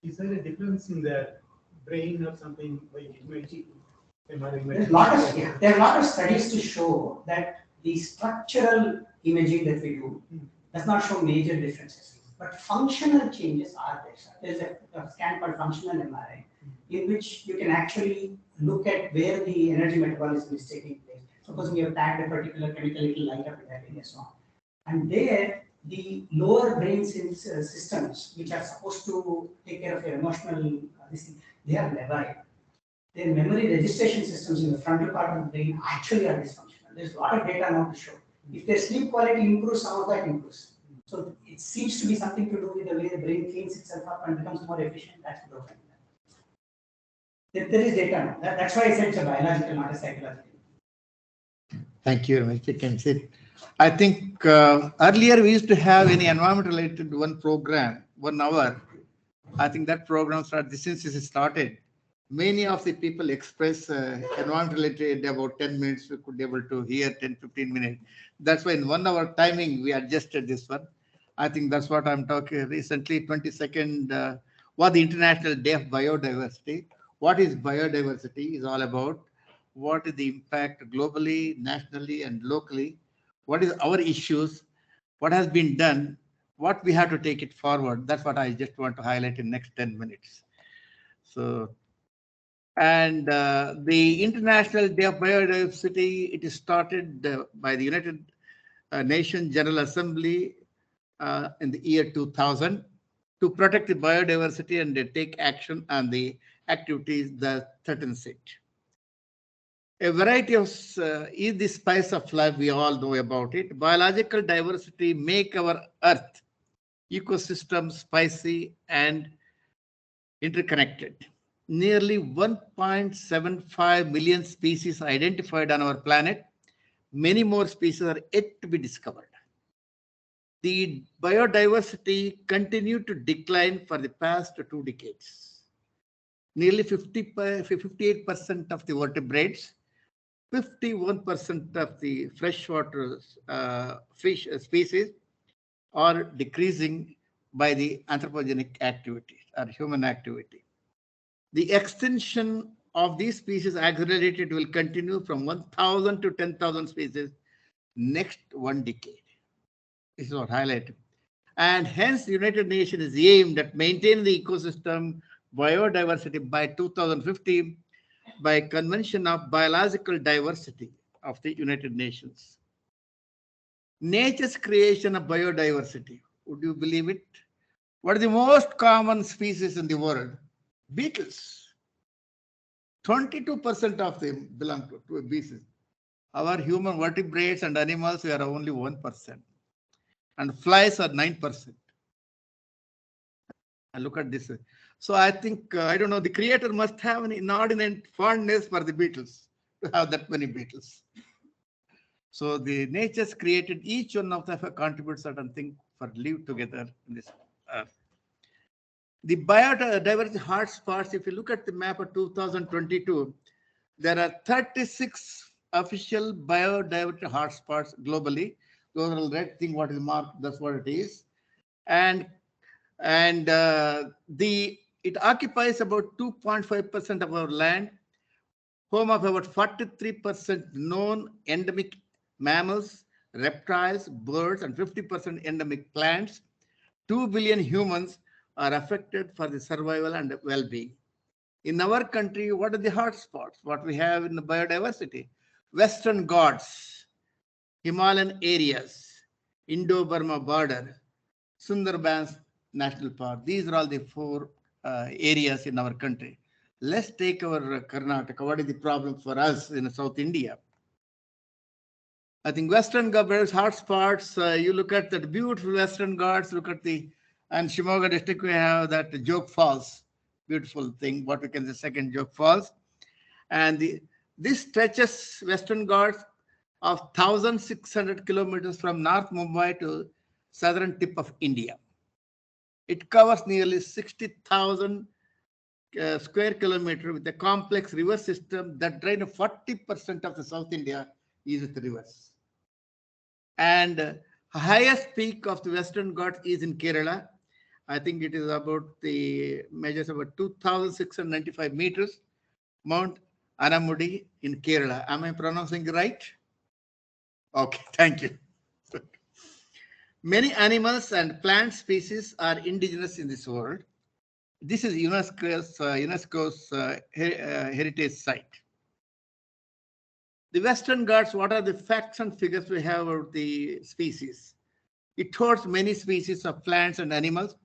Is there a difference in the brain or something like imaging? There are a lot of studies to show that the structural imaging that we do does not show major differences. But functional changes are there. There's a scan called functional MRI, in which you can actually look at where the energy metabolism is taking place. Suppose we have tagged a particular chemical, it will light up in that area, so on. And there, the lower brain systems, which are supposed to take care of your emotional, they are labile. Their memory registration systems in the frontal part of the brain actually are dysfunctional. There's a lot of data now to show. If their sleep quality improves, some of that improves. So it seems to be something to do with the way the brain cleans itself up and becomes more efficient. That's broken. There is data now. That's why I said it's a biological, not a psychological. Thank you very much. You can sit. I think earlier we used to have any environment related one program, 1 hour. I think that program started, since it started, many of the people express environment related about 10 minutes. We could be able to hear 10-15 minutes. That's why in 1 hour timing, we adjusted this one. I think that's what I'm talking recently, 22nd, was the International Day of Biodiversity. What is biodiversity is all about. What is the impact globally, nationally, and locally? What is our issues? What has been done? What we have to take it forward? That's what I just want to highlight in next 10 minutes. So, and the International Day of Biodiversity, it is started by the United Nations General Assembly in the year 2000 to protect the biodiversity and take action on the activities that threatens it. A variety of is the spice of life, we all know about it. Biological diversity make our earth ecosystem spicy and interconnected. Nearly 1.75 million species identified on our planet. Many more species are yet to be discovered. The biodiversity continued to decline for the past 2 decades. Nearly 58% of the vertebrates, 51% of the freshwater fish species are decreasing by the anthropogenic activity or human activity. The extinction of these species accelerated will continue from 1,000 to 10,000 species next 1 decade. This is what highlighted. And hence, the United Nations is aimed at maintaining the ecosystem biodiversity by 2050 by Convention of Biological Diversity of the United Nations. Nature's creation of biodiversity. Would you believe it? What is the most common species in the world? Beetles. 22% of them belong to a species. Our human vertebrates and animals, we are only 1%. And flies are 9%. And look at this. So I think, I don't know, the creator must have an inordinate fondness for the beetles to have that many beetles. So the nature's created, each one of them contributes certain thing for live together in this earth. The biodiversity hotspots, if you look at the map of 2022, there are 36 official biodiversity hotspots globally. Those are red thing, what is marked, that's what it is. And it occupies about 2.5% of our land, home of about 43% known endemic mammals, reptiles, birds, and 50% endemic plants. 2 billion humans are affected for the survival and well-being. In our country, what are the hotspots? What we have in the biodiversity? Western Ghats, Himalayan areas, Indo-Burma border, Sundarbans National Park. These are all the four areas in our country. Let's take our Karnataka. What is the problem for us in South India? I think Western Ghats hotspots. You look at that beautiful Western Ghats. Look at and Shimoga district. We have that Joke Falls, beautiful thing. What we can say, second Joke Falls, and this stretches Western Ghats of 1,600 kilometers from North Mumbai to southern tip of India. It covers nearly 60,000 square kilometer with a complex river system that drain 40% of the South India is with rivers. And highest peak of the Western Ghats is in Kerala. I think it is about the measures about 2,695 meters. Mount Anamudi in Kerala. Am I pronouncing it right? Okay, thank you. Many animals and plant species are indigenous in this world. This is UNESCO's heritage site. The Western Ghats, what are the facts and figures we have about the species? It holds many species of plants and animals.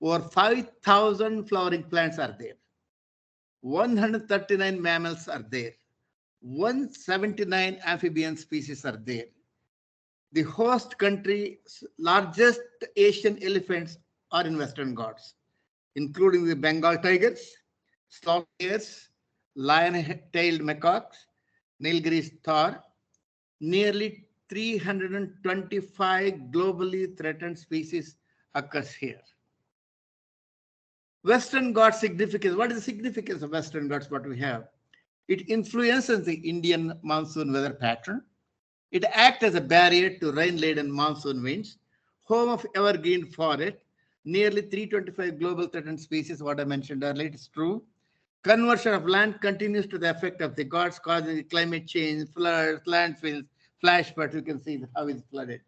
Over 5,000 flowering plants are there. 139 mammals are there. 179 amphibian species are there. The host country's largest Asian elephants are in Western Ghats, including the Bengal tigers, sloth bears, lion-tailed macaques, Nilgiris thor. Nearly 325 globally threatened species occurs here. Western Ghats significance. What is the significance of Western Ghats? What we have? It influences the Indian monsoon weather pattern. It acts as a barrier to rain-laden monsoon winds. Home of evergreen forest. Nearly 325 global threatened species. What I mentioned earlier, it's true. Conversion of land continues to the effect of the Ghats, causing climate change, floods, landfills, flash floods. You can see how it's flooded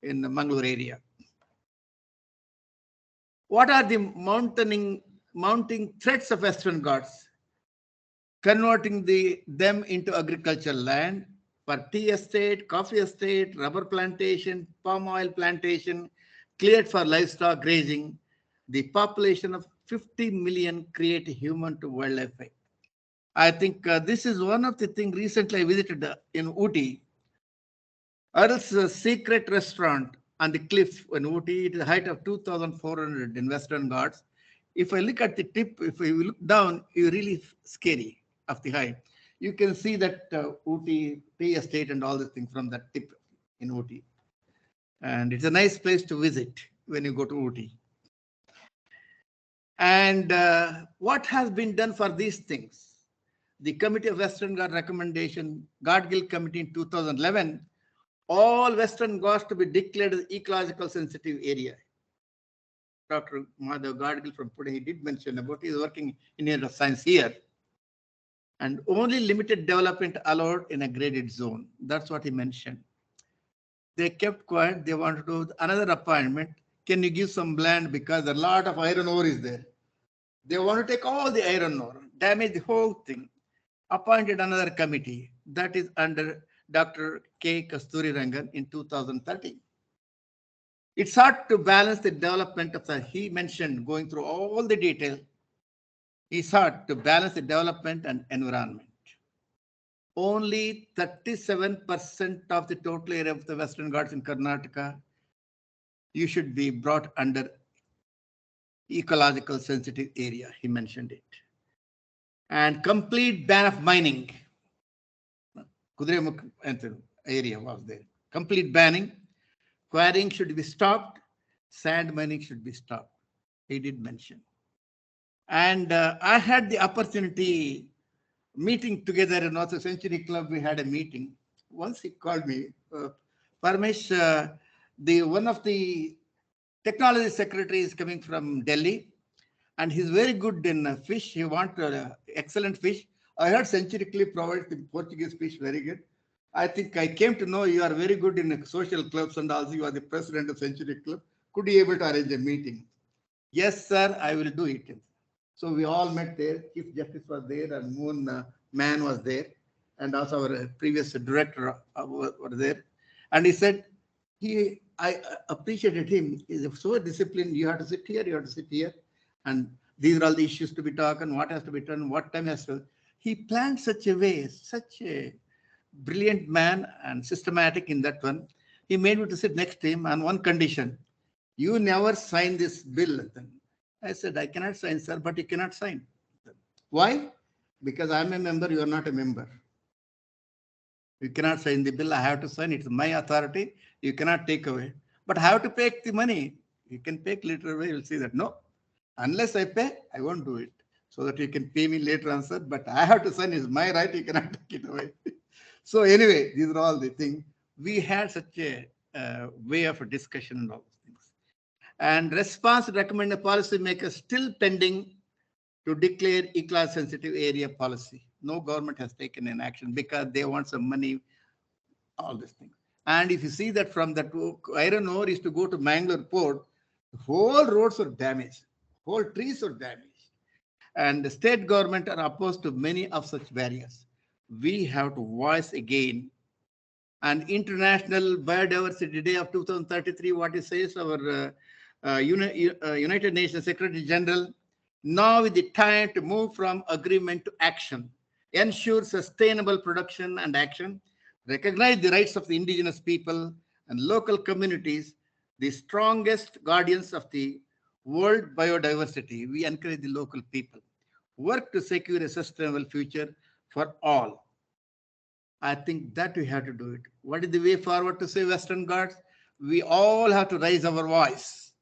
in the Mangalore area. What are the mounting threats of Western Ghats? Converting them into agricultural land for tea estate, coffee estate, rubber plantation, palm oil plantation, cleared for livestock grazing. The population of 50 million create a human to wildlife effect. I think this is one of the things recently I visited in Ooty. Earl's Secret Restaurant on the cliff in Ooty. It is a height of 2,400 in Western Ghats. If I look at the tip, if you look down, it's really scary of the height. You can see that Ooty tea estate and all the things from that tip in Ooty. And it's a nice place to visit when you go to Ooty. And what has been done for these things? The Committee of Western Ghats recommendation, Gadgil Committee in 2011, all Western Ghats to be declared as ecological sensitive area. Dr. Madhav Gadgil from Pune, he did mention about he is working in area of science here. And only limited development allowed in a graded zone. That's what he mentioned. They kept quiet. They wanted to do another appointment. Can you give some land because a lot of iron ore is there. They want to take all the iron ore, damage the whole thing. Appointed another committee that is under Dr. K Kasturirangan in 2013. It sought to balance the development of he mentioned going through all the detail. He sought to balance the development and environment. Only 37% of the total area of the Western Ghats in Karnataka, you should be brought under ecological sensitive area. He mentioned it. And complete ban of mining. Kudremukh area was there. Complete banning. Quarrying should be stopped. Sand mining should be stopped. He did mention. And I had the opportunity meeting together in North Century Club. We had a meeting. Once he called me, Parmesh, one of the technology secretary is coming from Delhi, and he's very good in fish. He wants excellent fish. I heard Century Club provides the Portuguese fish very good. I think I came to know you are very good in social clubs, and also you are the president of Century Club. Could you able to arrange a meeting? Yes, sir, I will do it. So we all met there. Chief Justice was there, and Moon Man was there, and also our previous director were there. And he said, I appreciated him. He's so disciplined. You have to sit here, you have to sit here. And these are all the issues to be talked and what has to be done, what time has to. He planned such a way, such a brilliant man and systematic in that one. He made me to sit next to him on one condition. You never sign this bill. I said, I cannot sign, sir, but you cannot sign. Why? Because I'm a member, you are not a member. You cannot sign the bill. I have to sign it. It's my authority. You cannot take away. But I have to pay the money. You can pay later away. You'll see that. No. Unless I pay, I won't do it. So that you can pay me later on, sir. But I have to sign. It's my right. You cannot take it away. So anyway, these are all the things. We had such a way of a discussion and all those things. And response recommended policymakers still pending to declare E-class sensitive area policy. No government has taken an action because they want some money, all these things. And if you see that from that iron ore is to go to Mangalore port, the whole roads are damaged, whole trees are damaged. And the state government are opposed to many of such barriers. We have to voice again. And International Biodiversity Day of 2033, what it says, our United Nations Secretary General, now is the time to move from agreement to action, ensure sustainable production and action, recognize the rights of the indigenous people and local communities, the strongest guardians of the world biodiversity. We encourage the local people. Work to secure a sustainable future for all. I think that we have to do it. What is the way forward to save Western Ghats? We all have to raise our voice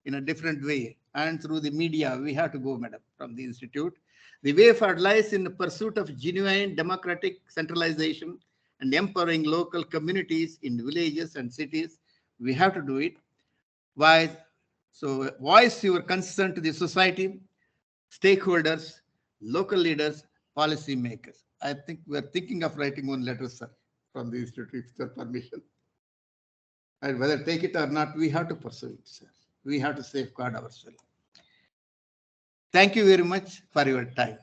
in a different way. And through the media, we have to go, madam, from the institute. The way forward lies in the pursuit of genuine democratic centralization and empowering local communities in villages and cities. We have to do it. Why? So voice your concern to the society, stakeholders, local leaders, policy makers. I think we are thinking of writing one letter, sir, from the institute with your permission. And whether take it or not, we have to pursue it, sir. We have to safeguard ourselves. Thank you very much for your time.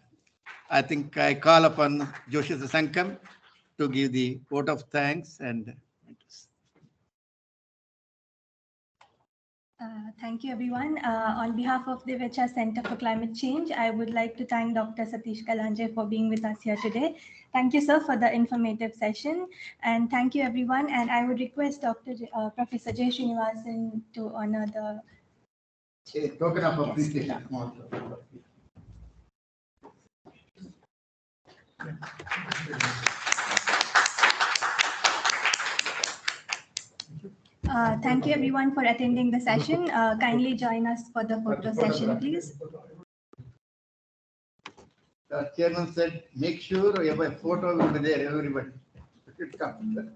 I think I call upon Joshi Sankam to give the vote of thanks and thank you, everyone. On behalf of the Vicha Center for Climate Change, I would like to thank Dr. Satish Kalanje for being with us here today. Thank you, sir, for the informative session. And thank you, everyone. And I would request Professor J. Srinivasan to honor the token of appreciation. Thank you, everyone, for attending the session. Kindly join us for the photo session, please. The chairman said, make sure you have a photo will be there, everybody. Come.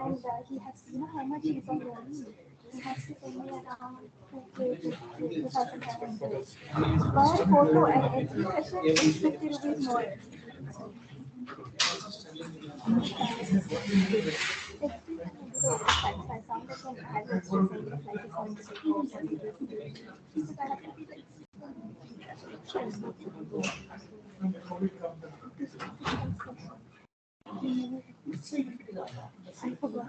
And he has, you know how much he's on your leave. He has to pay me around 2,500 per photo, and every session is 50 rupees more. I forgot.